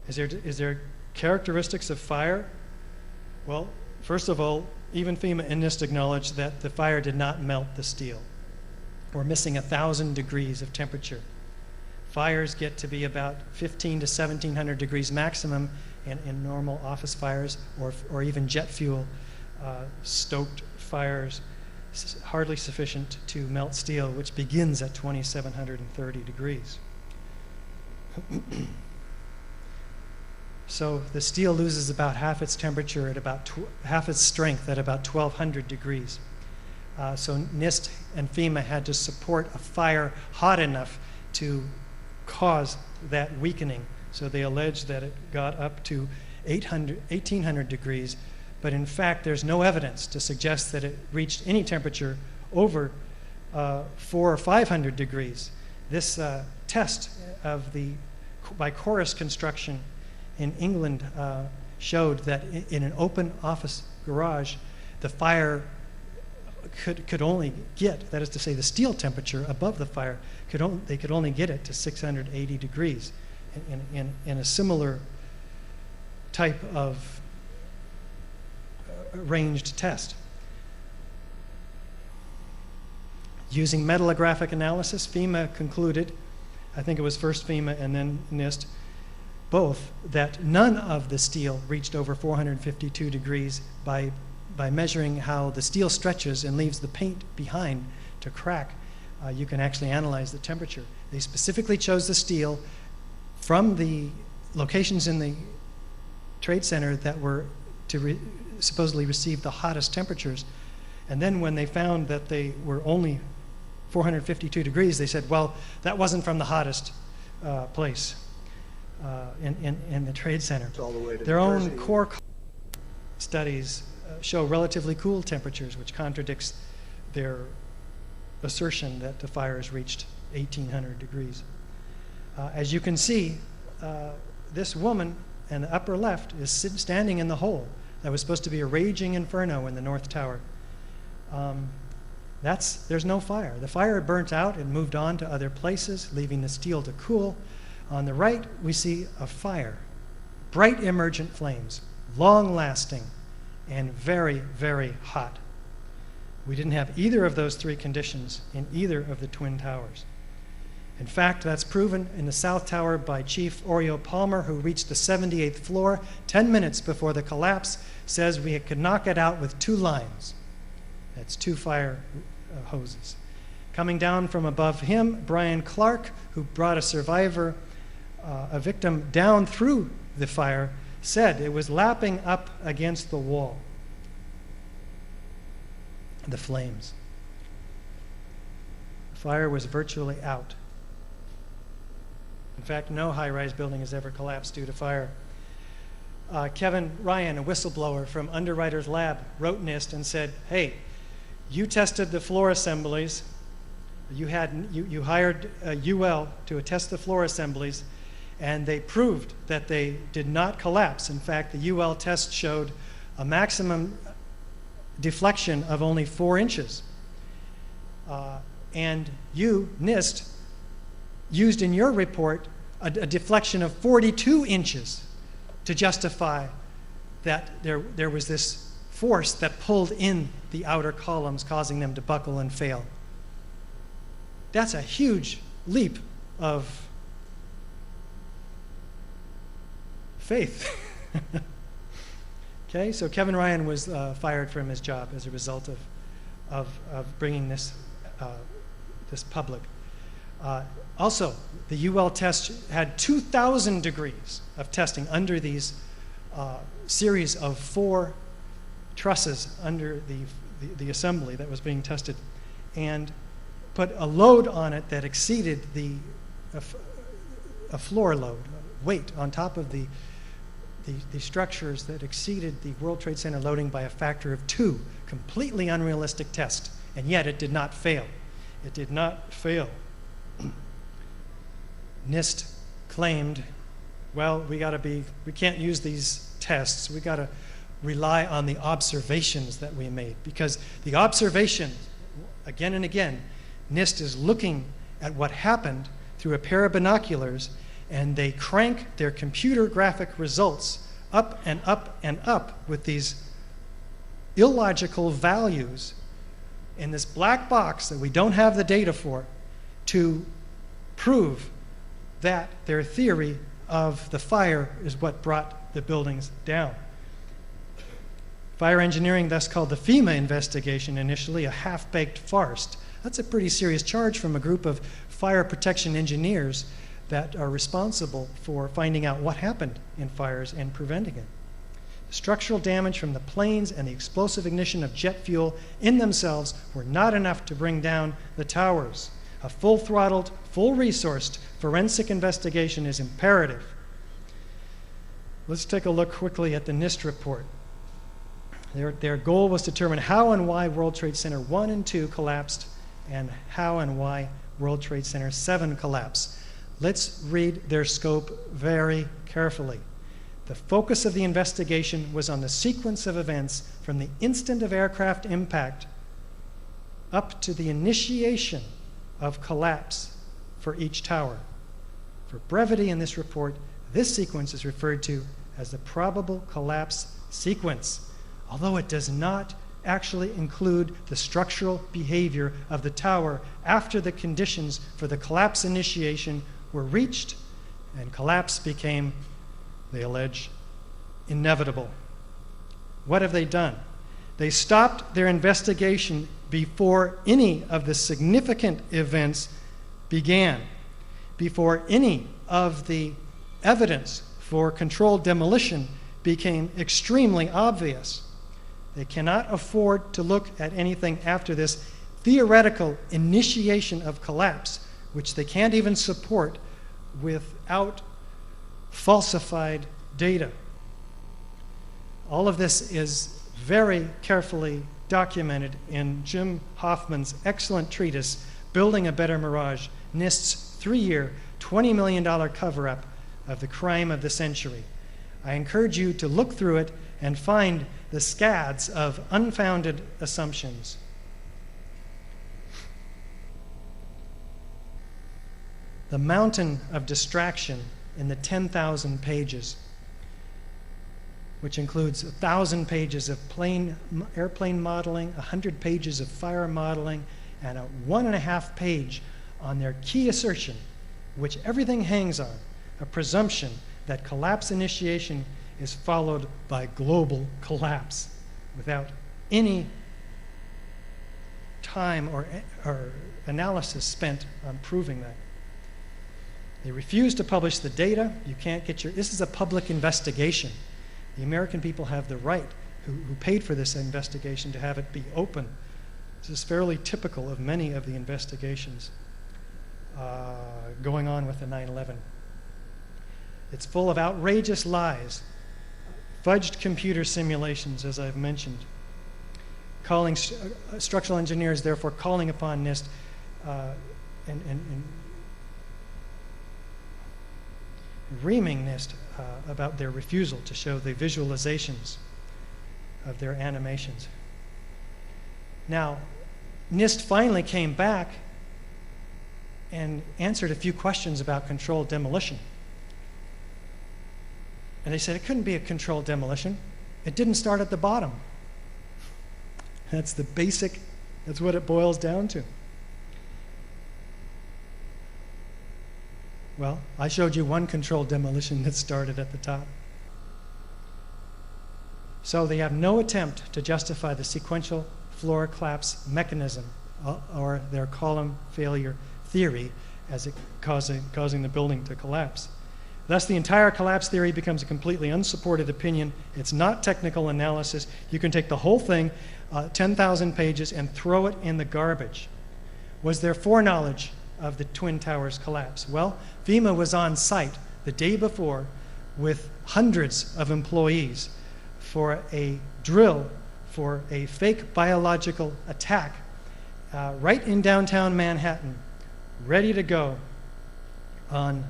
Is there characteristics of fire? Well, first of all, even FEMA and NIST acknowledged that the fire did not melt the steel. We're missing 1,000 degrees of temperature. Fires get to be about 1,500 to 1,700 degrees maximum in normal office fires, or even jet fuel stoked fires, hardly sufficient to melt steel, which begins at 2,730 degrees. So the steel loses about half its temperature at about half its strength at about 1,200 degrees. So NIST and FEMA had to support a fire hot enough to cause that weakening. So they allege that it got up to 1,800 degrees, but in fact there's no evidence to suggest that it reached any temperature over 400 or 500 degrees. This test by Corus Construction in England showed that in an open office garage, the fire could only get, that is to say, the steel temperature above the fire, they could only get it to 680 degrees in a similar type of ranged test. Using metallographic analysis, FEMA concluded, I think it was first FEMA and then NIST, both, that none of the steel reached over 452 degrees by measuring how the steel stretches and leaves the paint behind to crack. You can actually analyze the temperature. They specifically chose the steel from the locations in the Trade Center that were to supposedly receive the hottest temperatures. And then when they found that they were only 452 degrees, they said, well, that wasn't from the hottest place in the Trade Center. All the way to Their New own Jersey. core studies show relatively cool temperatures, which contradicts their assertion that the fires reached 1,800 degrees. As you can see, this woman in the upper left is standing in the hole that was supposed to be a raging inferno in the North Tower. There's no fire. The fire burnt out and moved on to other places, leaving the steel to cool. On the right, we see a fire, bright emergent flames, long-lasting, and very, very hot. We didn't have either of those three conditions in either of the Twin Towers. In fact, that's proven in the South Tower by Chief Oreo Palmer, who reached the 78th floor 10 minutes before the collapse, says we could knock it out with 2 lines. That's 2 fire hoses. Coming down from above him, Brian Clark, who brought a victim down through the fire, said it was lapping up against the wall, the flames. The fire was virtually out. In fact, no high-rise building has ever collapsed due to fire. Kevin Ryan, a whistleblower from Underwriters Lab, wrote NIST and said, hey, you tested the floor assemblies. You hired UL to test the floor assemblies, and they proved that they did not collapse. In fact, the UL test showed a maximum deflection of only 4 inches. And you, NIST, used in your report a deflection of 42 inches to justify that there was this force that pulled in the outer columns, causing them to buckle and fail. That's a huge leap of faith. Okay, so Kevin Ryan was fired from his job as a result of bringing this public. Also, the UL test had 2,000 degrees of testing under these series of 4 trusses under the assembly that was being tested, and put a load on it that exceeded a floor load, weight on top of the structures that exceeded the World Trade Center loading by a factor of 2. Completely unrealistic test, and yet it did not fail. It did not fail. NIST claimed, well, we can't use these tests. We got to rely on the observations that we made, because the observations, again and again, NIST is looking at what happened through a pair of binoculars and they crank their computer graphic results up and up and up with these illogical values in this black box that we don't have the data for to prove that their theory of the fire is what brought the buildings down. Fire engineering thus called the FEMA investigation initially a half-baked farce. That's a pretty serious charge from a group of fire protection engineers that are responsible for finding out what happened in fires and preventing it. The structural damage from the planes and the explosive ignition of jet fuel in themselves were not enough to bring down the towers. A full-throttled, full-resourced forensic investigation is imperative. Let's take a look quickly at the NIST report. Their goal was to determine how and why World Trade Center 1 and 2 collapsed and how and why World Trade Center 7 collapsed. Let's read their scope very carefully. The focus of the investigation was on the sequence of events from the instant of aircraft impact up to the initiation of collapse for each tower. For brevity in this report, this sequence is referred to as the probable collapse sequence, although it does not actually include the structural behavior of the tower after the conditions for the collapse initiation were reached and collapse became, they allege, inevitable. What have they done? They stopped their investigation before any of the significant events began, before any of the evidence for controlled demolition became extremely obvious. They cannot afford to look at anything after this theoretical initiation of collapse, which they can't even support without falsified data. All of this is very carefully documented in Jim Hoffman's excellent treatise, Building a Better Mirage, NIST's 3-year, $20 million cover-up of the crime of the century. I encourage you to look through it and find the scads of unfounded assumptions. The mountain of distraction in the 10,000 pages, which includes 1,000 pages of airplane modeling, 100 pages of fire modeling, and a 1.5 page on their key assertion, which everything hangs on, a presumption that collapse initiation is followed by global collapse without any time or analysis spent on proving that. They refuse to publish the data. You can't get this is a public investigation. The American people have the right, who paid for this investigation, to have it be open. This is fairly typical of many of the investigations going on with the 9/11. It's full of outrageous lies, fudged computer simulations, as I've mentioned, calling structural engineers, therefore calling upon NIST and reaming NIST about their refusal to show the visualizations of their animations. Now, NIST finally came back and answered a few questions about controlled demolition. And they said it couldn't be a controlled demolition. It didn't start at the bottom. That's the basic, that's what it boils down to. Well, I showed you one controlled demolition that started at the top. So they have no attempt to justify the sequential floor collapse mechanism or their column failure theory as it causing the building to collapse. Thus, the entire collapse theory becomes a completely unsupported opinion. It's not technical analysis. You can take the whole thing, 10,000 pages, and throw it in the garbage. Was there foreknowledge of the Twin Towers collapse? Well, FEMA was on site the day before with hundreds of employees for a drill for a fake biological attack right in downtown Manhattan, ready to go on